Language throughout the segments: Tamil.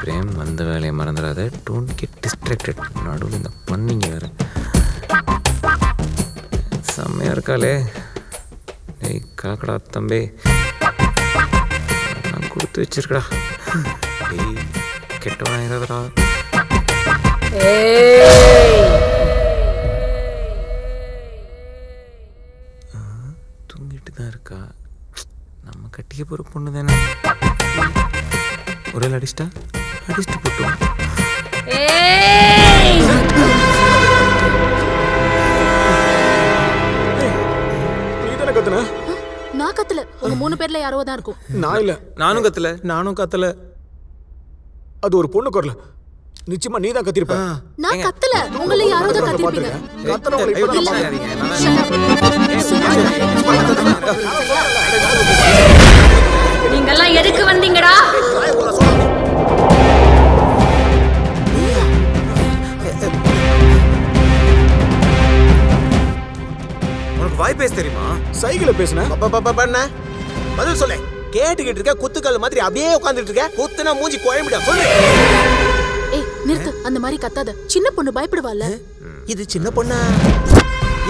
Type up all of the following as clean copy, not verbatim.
பிரேம் வந்த வேலையை மறந்துடாத. Don't get distracted. நடுவில் இந்த பண்ணிங்க வேறு செம்மையாக இருக்காளே. ஏய் காக்கடா தம்பி, நான் கொடுத்து வச்சிருக்கடா. ஏய் கெட்டவனா இருந்ததுடா. தூங்கிட்டு தான் இருக்கா. நம்ம கட்டிய போகிற பொண்ணு தானே. ஒரு அடிச்சிட்டா அடிச்சுட்டு போட்டோம். நான் கத்தல. உங்க 3 பேர்ல யாரோ தான் இருக்கும். நான் இல்ல. நானும் கத்தல. அது ஒரு பொண்ணு குரல. நிச்சயமா நீ தான் கத்திருப்ப. நான் கத்தல. உங்கள யாரோ தான் கத்திருப்பீங்க. நீங்க எல்லாம் எதுக்கு வந்தீங்கடா? உனக்கு வாய் பேச தெரியுமா? சைக்கிள பேசுன பண்ண பதில் சொல்ல. கேட்டுக்கிட்டு இருக்க குத்துக்கல் மாதிரி அப்படியே உட்கார்ந்துட்டு இருக்க. குத்துனா மூஞ்சி குழம்பிட. சொல்லு. ஏய் நிறுத்து. அந்த மாதிரி கத்தாத. சின்ன பொண்ணு பயப்படுவாள்ல. இது சின்ன பொண்ணா?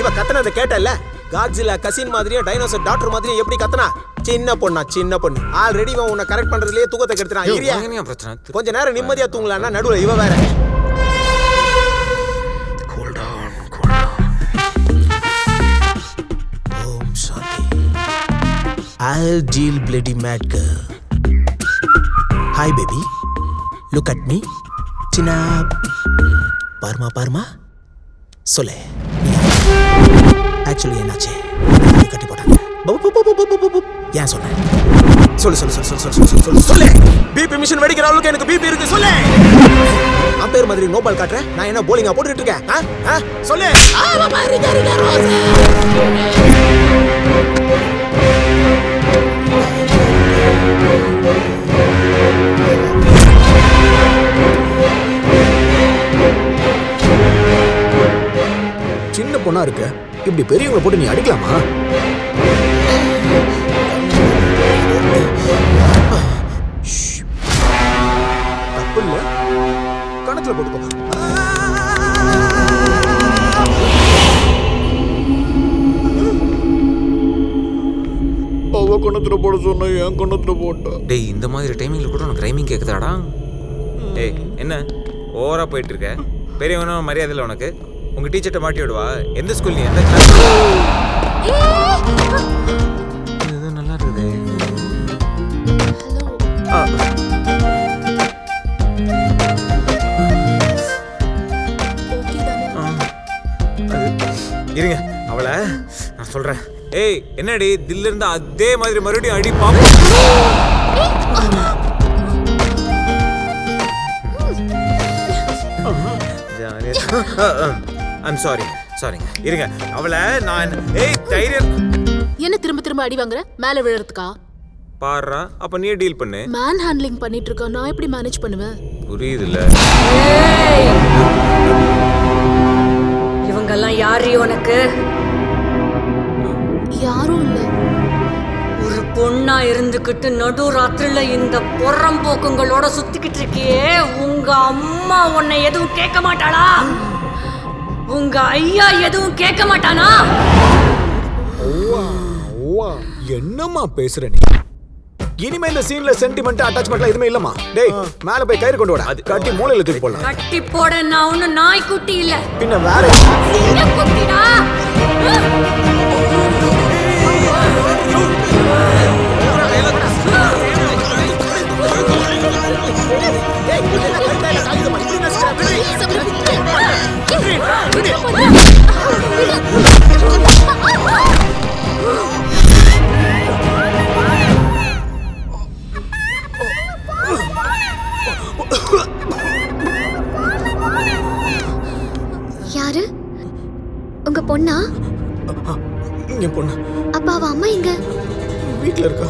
இவ கத்தனத கேட்டல்ல. காட்ஸில்லா கசின் மாதிரியும் டைனோசர் டாக்டர் மாதிரியும் எப்படி கத்தனா? சின்ன பொண்ணா? சின்ன பொண்ணு. ஆல்ரெடி இவன் உன்னை கரெக்ட் பண்றதுலயே தூக்கத்தை கெடுத்துறான். ஏரியா கொஞ்ச நேரம் நிம்மதியா தூங்கலாம்னா நடுவுல இவ வேற. I'll deal bloody mad girl. Hi baby. Look at me. Chin up. Parma. Sole. Actually என்னாச்சு? கட்டி போட்டாங்க. ஏன் சொன்ன? சொல்லு. பிபி மிஷன் வெடிக்கிற அளவுக்கு எனக்கு பிபி இருக்கு. சொல்லு. அம்பேர் மாதிரி நோபால் காட்டுறேன். நான் என்ன போலிங்கா போட்டுட்டு இருக்கேன்? சொல்லு. சின்ன பொண்ணா இருக்க. இப்படி பெரியவங்களை போட்டு நீ அடிக்கலாமா? தப்பு இல்ல. கணத்துல போட்டுக்கோ. அவ கணத்துல போட சொன்ன, என் கணத்துல போட்ட. டேய் இந்த மாதிரி டைமிங்ல கூட உனக்கு ரைமிங் கேக்குதாடா? டேய் என்ன ஓவரா போயிட்டு இருக்க? பெரியவனா மரியாதை இல்லை உனக்கு? உங்க டீச்சர்ட்ட மாட்டி விடுவா. எந்த ஸ்கூல் நீ? எந்த கிளாஸ்? இது நல்லா இருக்குது. இருங்க அவளை நான் சொல்றேன். ஏய் என்னடி தில்ல இருந்தா அதே மாதிரி மறுபடியும் அடி பாப்போம். I'm sorryங்க. இருங்க அவளை நான் தைரியம். என்ன திரும்ப அடி வாங்குற? மேல விழறதுக்கா? பாறா அப்ப நீயே டீல் பண்ணு. மேன் ஹேண்ட்லிங் பண்ணிட்டு இருக்க. நான் எப்படி மேனேஜ் பண்ணுவேன்? புரியுதுல்ல? இவங்க எல்லாம் யாரு உனக்கு? யாரும் இல்ல. ஒரு பொண்ணா இருந்துகிட்டு நடு ராத்திரில இந்த பொறம்போக்குங்களோட சுத்திக்கிட்டு இருக்கியே. உங்க அம்மா உன்னை எதுவும் கேட்க மாட்டாளா? உங்க ஐயா எதுவும் கேட்க மாட்டானா? என்னம்மா பேசுற நீ? இனிமே இந்த சீன்ல சென்டிமெண்ட் அட்டாச்மெண்ட்லாம் எதுவுமே இல்லம்மா. டேய் மேல போய் கயிறு கொண்டு வாடா. கட்டி மூளையில தூக்கி போடலாம். கட்டி போட நான் ஒண்ணு நாய் குட்டி இல்ல. பின்ன வேற குட்டிடா. யாரு? உங்க பொண்ணா? என் பொண்ணு. அப்பா அவ அம்மா எங்க? வீட்ல இருக்கா.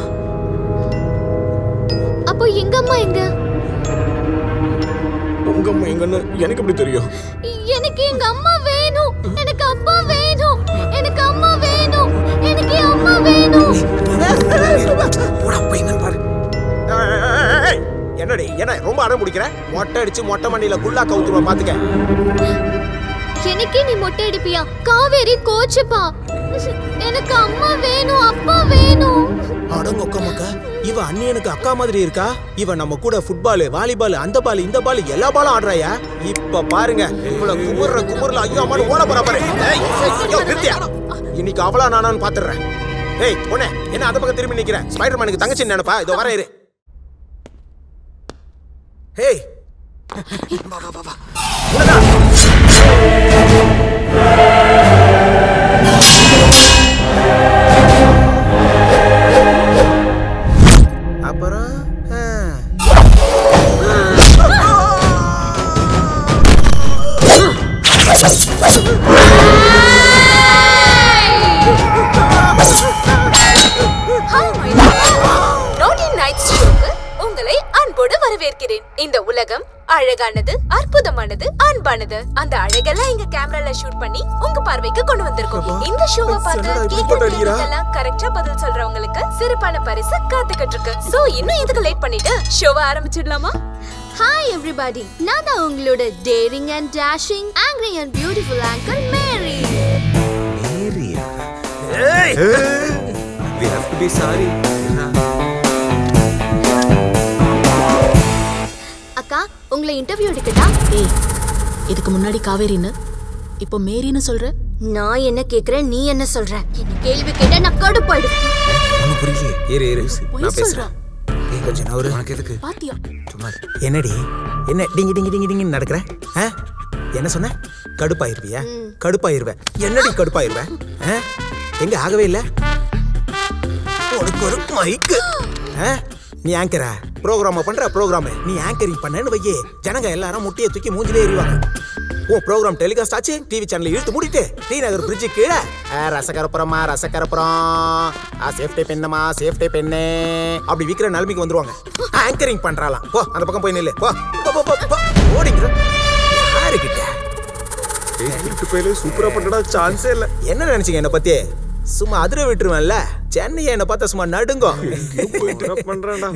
அப்போ எங்க அம்மா எங்க? உங்க அம்மா எங்கன்னு எனக்கு எப்படி தெரியும்? எனக்கு எங்க அம்மா வேணும். எனக்கு அப்பா வேணும். எனக்கு அம்மா வேணும். எனக்கு அம்மா வேணும். போடா போய் என்ன பாரு. என்னடி என்ன ரொம்ப அடம் பிடிக்கிற? மொட்டை அடிச்சு மொட்டை மண்டியில குள்ளா கவுத்துருவா பாத்துக்க. எனக்கே நீ மொட்டை அடிப்பியா? காவேரி கோச்சுப்பா. எனக்கு அம்மா வேணும், அப்பா வேணும். அடங்க ஒக்கமக்கா, இவ அண்ணியனுக்கு அக்கா மாதிரி இருக்கா? இவ நம்ம கூட ஃபுட்பால், வாலிபால், அந்த பால், இந்த பால் எல்லா பாலும் ஆடுறாயா? இப்ப பாருங்க இவ்வளவு குமுறல ஐயோ அம்மானு ஓட போறா பாரு. இன்னைக்கு அவளா நானான்னு பாத்துறேன். ஏய் பொண்ணே, என்ன அந்த பக்கம் திரும்பி நிக்கிறேன்? ஸ்பைடர்மேனுக்கு தங்கச்சி நினைப்பா? இதோ வர இரு. ஏய் வா வா வா வா. அப்புறம் உங்களை அன்போடு வரவேற்கிறேன். இந்த உலகம் அழகானது, அற்புதமானது, அன்பானது. அந்த அழகெல்லாம் எங்க கேமரால ஷூட் பண்ணி உங்க பார்வைக்கு கொண்டு வந்திருக்கோம். இந்த ஷோவை பார்த்து கரெக்டா பதில் சொல்றவங்களுக்கு சிறப்பான பரிசு காத்துக்கிட்டு இருக்கு. சோ இன்னும் எதுக்கு லேட் பண்ணிட்டு ஷோவை ஆரம்பிச்சிடலாமா? ஹாய் எவ்ரிபடி, நான் தான் உங்களோட daring and dashing, angry and beautiful anchor Mary. மேரியா? We have to be sorry. அக்கா, உங்களை இன்டர்வியூ எடுக்கட்டா? ஏய், இதுக்கு முன்னாடி காவேரின்னு இப்போ மேரின்னு சொல்ற. நான் என்ன கேக்குறேன், நீ என்ன சொல்ற? என்ன கேள்வி கேட்டா நான் கடுப்பாயிடுவேன். ஒன்னும் புரியலையே. இரு நான் பேசுறேன். கொஞ்சம் நவரு. உனக்கு எதுக்கு? பாத்தியா? சும்மா என்னடி என்ன டிங்கி டிங்கி டிங்கி டிங்கி நடக்கிற? என்ன சொன்ன? கடுப்பாயிருவியா? கடுப்பாயிருவேன். என்னடி கடுப்பாயிருவேன்? எங்க ஆகவே இல்ல? உனக்கு ஒரு மைக்கு. நீ ஆங்கரா ப்ரோக்ராம பண்ற ப்ரோக்ராம் நீ ஆங்கரிங் பண்ணேன்னு வையே, ஜனங்க எல்லாரும் முட்டியை தூக்கி மூஞ்சிலே எறிவாங்க. ஓ ப்ரோக்ராம் டெலிகாஸ்ட் ஆச்சு, டிவி சேனல் இழுத்து மூடிட்டு டி நகர் பிரிட்ஜு கீழே ரசகரப்புறமா ரசகரப்புறம் சேஃப்டி பெண்ணமா சேஃப்டி பெண்ணே அப்படி விற்கிற நிலைமைக்கு வந்துருவாங்க. ஆங்கரிங் பண்றாலாம். போ அந்த பக்கம் போய் நில்லு. போ ஓடிங்கிற யாருக்கிட்ட சூப்பரா பண்றடா, சான்ஸே இல்ல. என்ன நினைச்சீங்க என்ன பத்தி? சும்மா அதிர விட்டுருவேன்ல. சென்னையை என்ன பார்த்தா சும்மா நடுங்கும். பண்றேன்டா.